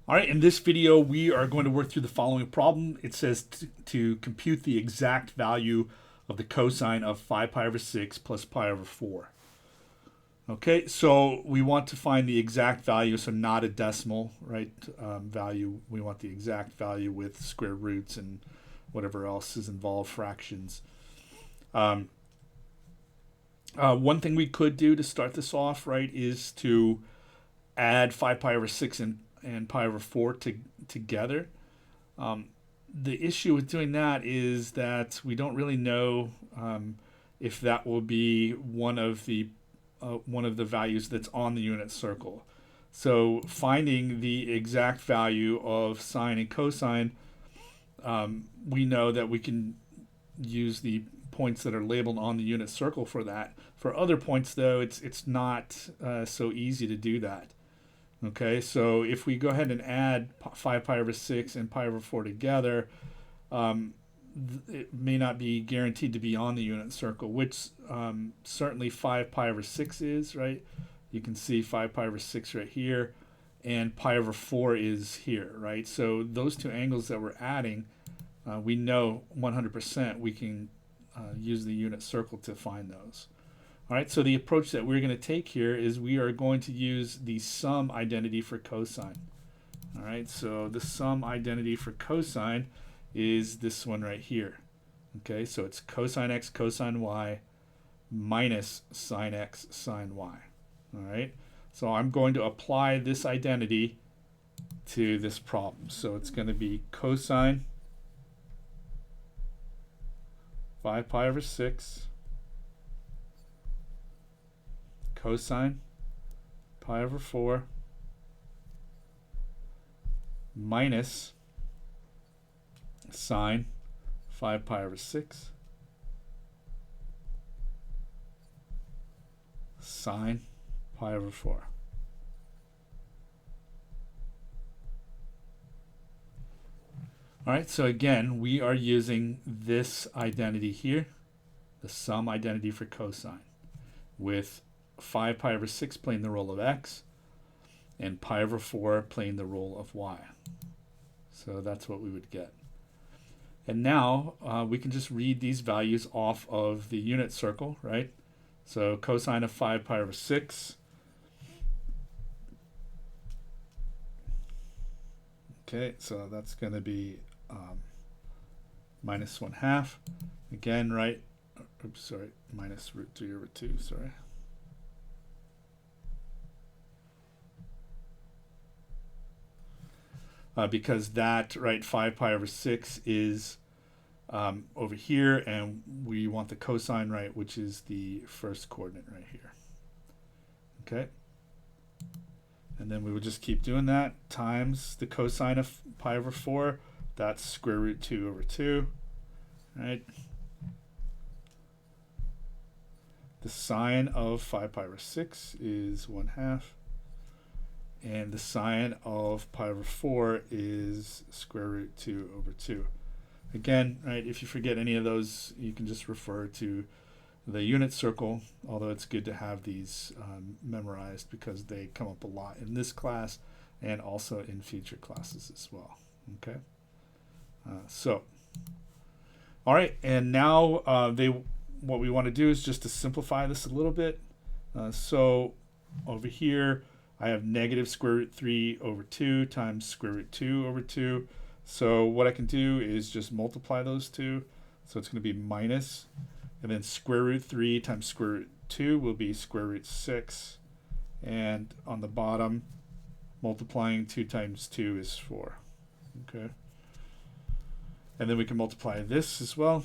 All right, in this video, we are going to work through the following problem. It says to compute the exact value of the cosine of 5 pi over 6 plus pi over 4. Okay, so we want to find the exact value, so not a decimal, right, value. We want the exact value with square roots and whatever else is involved, fractions. One thing we could do to start this off, right, is to add 5 pi over 6 and pi over 4 together. The issue with doing that is that we don't really know if that will be one of the values that's on the unit circle. So finding the exact value of sine and cosine, we know that we can use the points that are labeled on the unit circle for that. For other points, though, it's not so easy to do that. Okay, so if we go ahead and add 5 pi over 6 and pi over 4 together, it may not be guaranteed to be on the unit circle, which certainly 5 pi over 6 is, right? You can see 5 pi over 6 right here, and pi over 4 is here, right? So those two angles that we're adding, we know 100% we can use the unit circle to find those. All right, so the approach that we're going to take here is we are going to use the sum identity for cosine. All right, so the sum identity for cosine is this one right here. Okay, so it's cosine x cosine y minus sine x sine y. All right, so I'm going to apply this identity to this problem. So it's going to be cosine 5 pi over 6 cosine pi over 4 minus sine 5 pi over 6 sine pi over 4. All right, so again, we are using this identity here, the sum identity for cosine, with 5 pi over 6 playing the role of x, and pi over 4 playing the role of y. So that's what we would get. And now we can just read these values off of the unit circle, right? So cosine of 5 pi over 6. Okay, so that's going to be minus 1/2. Again, right? Oops, sorry, minus root 3 over 2, sorry. Because that, right, 5 pi over 6 is over here, and we want the cosine, right, which is the first coordinate right here. Okay. And then we would just keep doing that, times the cosine of pi over 4, that's square root 2 over 2, right? The sine of 5 pi over 6 is 1/2. And the sine of pi over 4 is square root 2 over 2. Again, right, if you forget any of those, you can just refer to the unit circle, although it's good to have these memorized because they come up a lot in this class and also in future classes as well. Okay, all right, and now what we want to do is just to simplify this a little bit. So over here, I have negative square root 3 over 2 times square root 2 over 2. So what I can do is just multiply those two. So it's going to be minus, and then square root 3 times square root 2 will be square root 6. And on the bottom, multiplying 2 times 2 is 4. Okay. And then we can multiply this as well.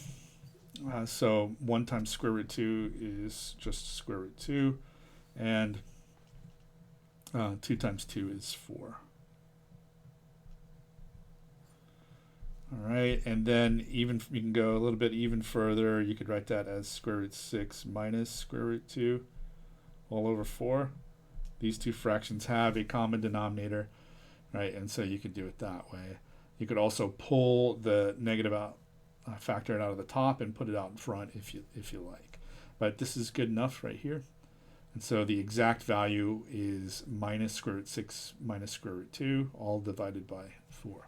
So 1 times square root 2 is just square root 2. And 2 times 2 is 4. All right, and then even you can go a little bit even further. You could write that as square root 6 minus square root 2 all over 4. These two fractions have a common denominator, right? And so you could do it that way. You could also pull the negative out, factor it out of the top and put it out in front if you like. But this is good enough right here. And so the exact value is minus square root 6 minus square root 2, all divided by 4.